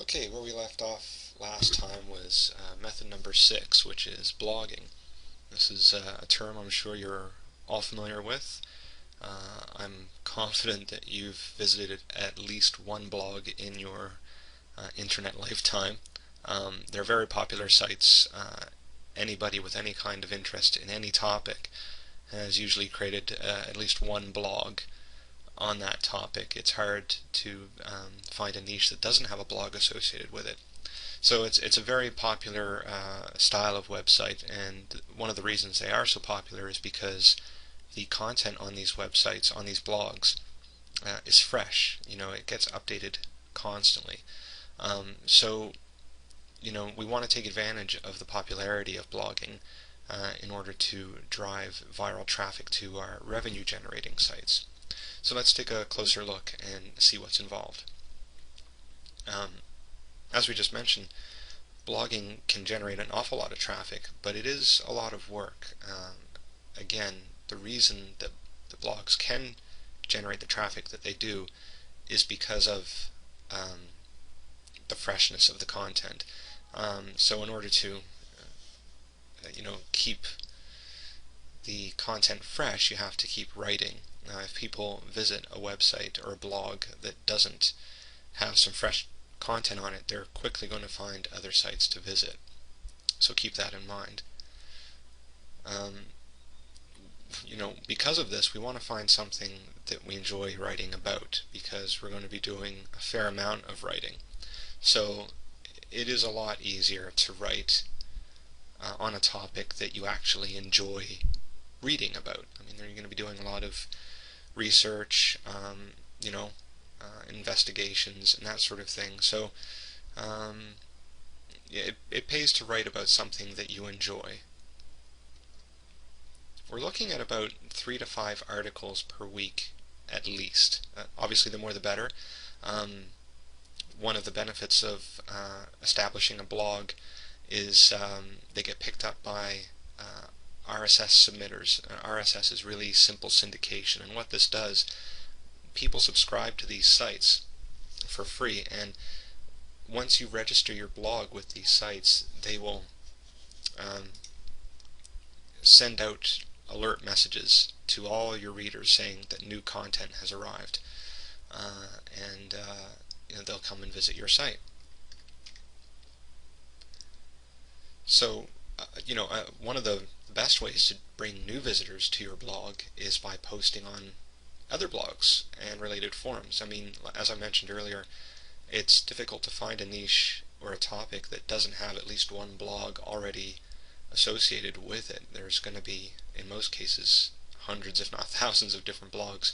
Okay, where we left off last time was method number 6, which is blogging. This is a term I'm sure you're all familiar with. I'm confident that you've visited at least one blog in your internet lifetime. They're very popular sites. Anybody with any kind of interest in any topic has usually created at least one blog on that topic. It's hard to find a niche that doesn't have a blog associated with it. So it's a very popular style of website, and one of the reasons they are so popular is because the content on these websites, on these blogs, is fresh. It gets updated constantly. So we want to take advantage of the popularity of blogging in order to drive viral traffic to our revenue generating sites. So let's take a closer look and see what's involved. As we just mentioned, blogging can generate an awful lot of traffic, but it is a lot of work. Again, the reason that the blogs can generate the traffic that they do is because of the freshness of the content. So in order to keep the content fresh, you have to keep writing. Now, if people visit a website or a blog that doesn't have some fresh content on it, they're quickly going to find other sites to visit. So keep that in mind. Because of this, we want to find something that we enjoy writing about, because we're going to be doing a fair amount of writing. So it is a lot easier to write on a topic that you actually enjoy reading about. You're going to be doing a lot of research, investigations, and that sort of thing. So it pays to write about something that you enjoy. We're looking at about 3 to 5 articles per week at least. Obviously, the more the better. One of the benefits of establishing a blog is they get picked up by RSS submitters. RSS is really simple syndication, and what this does, people subscribe to these sites for free, and once you register your blog with these sites, they will send out alert messages to all your readers saying that new content has arrived, and they'll come and visit your site. So one of the best ways to bring new visitors to your blog is by posting on other blogs and related forums. As I mentioned earlier, it's difficult to find a niche or a topic that doesn't have at least one blog already associated with it. There's going to be, in most cases, hundreds if not thousands of different blogs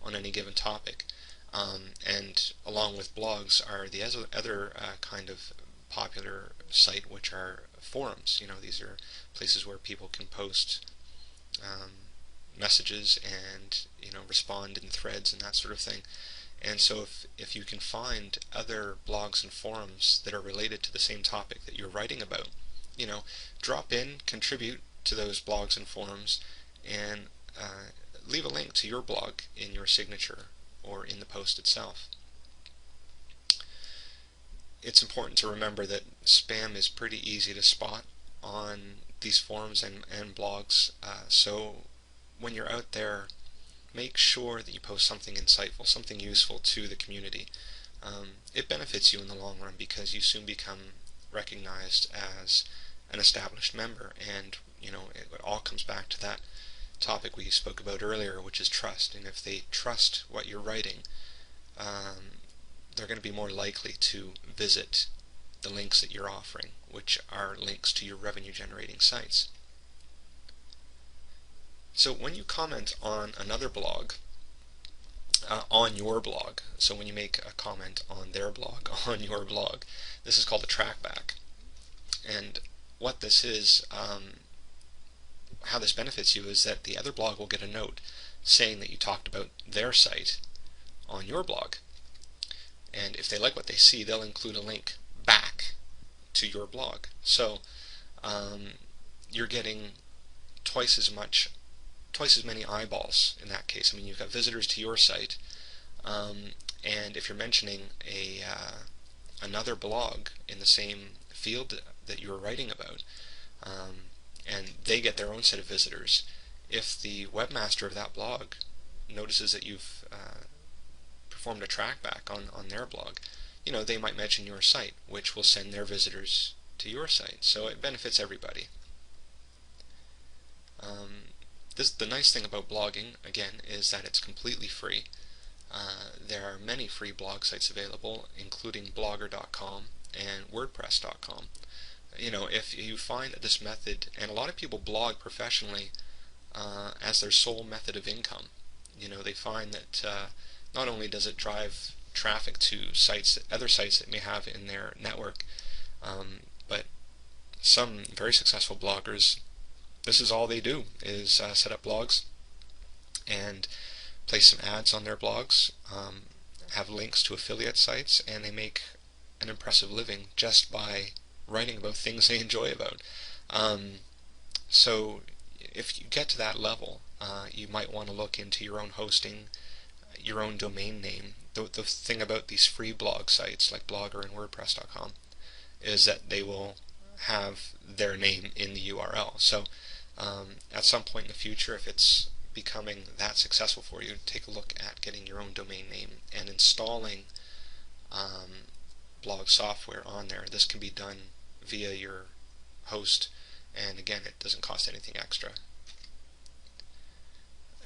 on any given topic. And along with blogs are the other kind of popular site, which are forums. These are places where people can post messages and respond in threads and that sort of thing. And so if you can find other blogs and forums that are related to the same topic that you're writing about, drop in, contribute to those blogs and forums, and leave a link to your blog in your signature or in the post itself. It's important to remember that spam is pretty easy to spot on these forums and blogs, so when you're out there, make sure that you post something insightful, something useful to the community. It benefits you in the long run because you soon become recognized as an established member, and it all comes back to that topic we spoke about earlier, which is trust. And if they trust what you're writing, they're going to be more likely to visit the links that you're offering, which are links to your revenue generating sites. So when you comment on another blog, on your blog, so when you make a comment on their blog, on your blog, this is called a trackback. And what this is, how this benefits you, is that the other blog will get a note saying that you talked about their site on your blog. And if they like what they see, they'll include a link back to your blog. So you're getting twice as many eyeballs in that case. You've got visitors to your site, and if you're mentioning a another blog in the same field that you were writing about, and they get their own set of visitors. If the webmaster of that blog notices that you've performed a trackback on their blog, they might mention your site, which will send their visitors to your site. So it benefits everybody. The nice thing about blogging, again, is that it's completely free. There are many free blog sites available, including blogger.com and wordpress.com. If you find that this method, and a lot of people blog professionally as their sole method of income, they find that not only does it drive traffic to other sites that may have in their network, but some very successful bloggers, this is all they do, is set up blogs and place some ads on their blogs, have links to affiliate sites, and they make an impressive living just by writing about things they enjoy about. So if you get to that level, you might want to look into your own hosting, your own domain name. The thing about these free blog sites like Blogger and WordPress.com is that they will have their name in the URL. So at some point in the future, if it's becoming that successful for you, take a look at getting your own domain name and installing blog software on there. This can be done via your host, and again, it doesn't cost anything extra.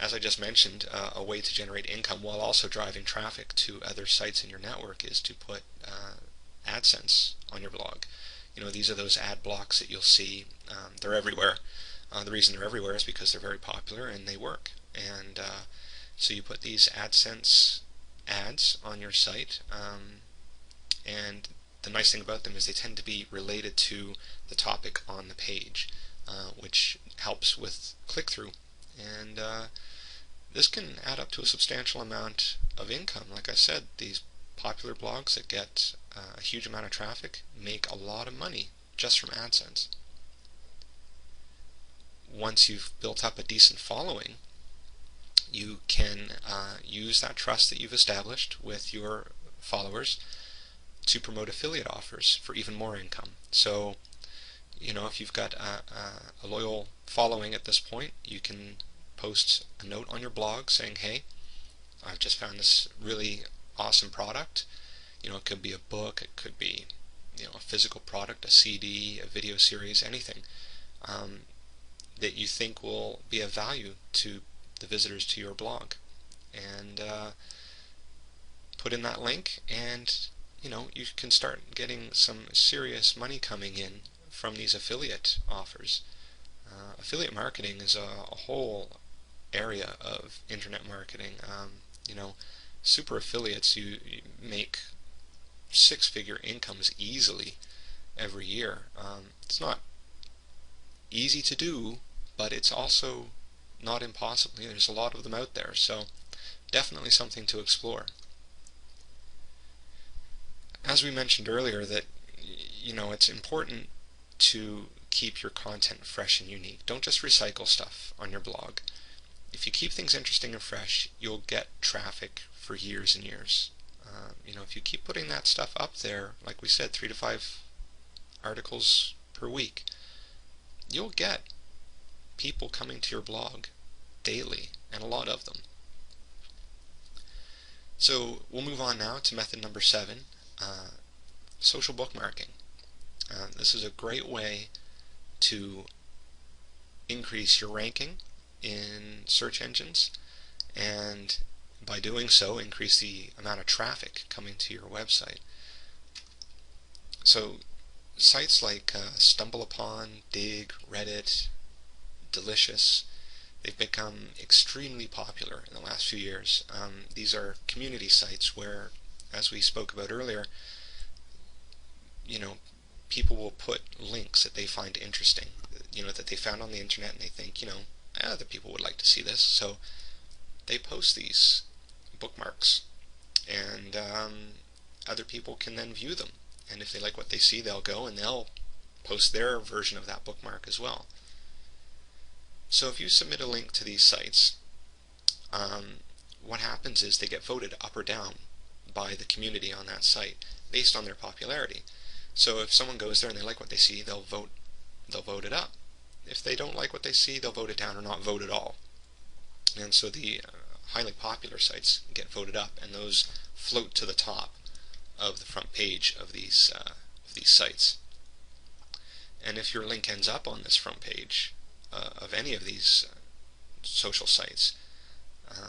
As I just mentioned, a way to generate income while also driving traffic to other sites in your network is to put AdSense on your blog. These are those ad blocks that you'll see. They're everywhere. The reason they're everywhere is because they're very popular and they work. And so you put these AdSense ads on your site, and the nice thing about them is they tend to be related to the topic on the page, which helps with click-through. And this can add up to a substantial amount of income. Like I said, these popular blogs that get a huge amount of traffic make a lot of money just from AdSense. Once you've built up a decent following, you can use that trust that you've established with your followers to promote affiliate offers for even more income. So, if you've got a loyal following at this point, you can post a note on your blog saying, hey, I've just found this really awesome product. It could be a book, it could be a physical product, a CD, a video series, anything that you think will be of value to the visitors to your blog. And put in that link, and you can start getting some serious money coming in from these affiliate offers. Affiliate marketing is a whole area of internet marketing. Super affiliates, you make six-figure incomes easily every year. It's not easy to do, but it's also not impossible. There's a lot of them out there, so definitely something to explore. As we mentioned earlier, that it's important to keep your content fresh and unique. Don't just recycle stuff on your blog. If you keep things interesting and fresh, you'll get traffic for years and years. If you keep putting that stuff up there, like we said, 3 to 5 articles per week, you'll get people coming to your blog daily, and a lot of them. So we'll move on now to method number 7, social bookmarking. This is a great way to increase your ranking in search engines, and by doing so increase the amount of traffic coming to your website. So sites like StumbleUpon, Dig, Reddit, Delicious, they've become extremely popular in the last few years. These are community sites where, as we spoke about earlier, people will put links that they find interesting, that they found on the internet, and they think, other people would like to see this, so they post these bookmarks, and other people can then view them, and if they like what they see, they'll go and they'll post their version of that bookmark as well. So if you submit a link to these sites, what happens is they get voted up or down by the community on that site. based on their popularity. So if someone goes there and they like what they see, they'll vote it up. If they don't like what they see, they'll vote it down or not vote at all. And so the highly popular sites get voted up, and those float to the top of the front page of these sites. And if your link ends up on this front page of any of these social sites,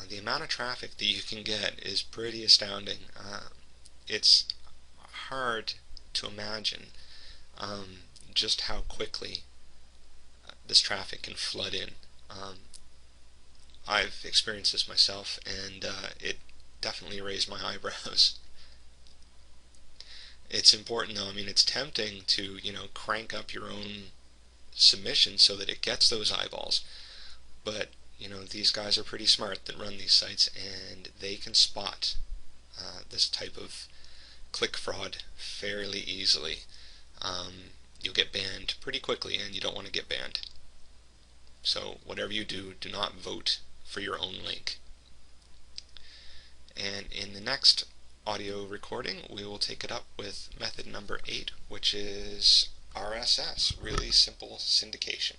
the amount of traffic that you can get is pretty astounding. It's hard to imagine just how quickly this traffic can flood in. I've experienced this myself, and it definitely raised my eyebrows. It's important though. I mean, it's tempting to, crank up your own submission so that it gets those eyeballs, but these guys are pretty smart that run these sites, and they can spot this type of click fraud fairly easily. You'll get banned pretty quickly, and you don't want to get banned. So whatever you do, do not vote for your own link. And in the next audio recording, we will take it up with method number 8, which is RSS, really simple syndication.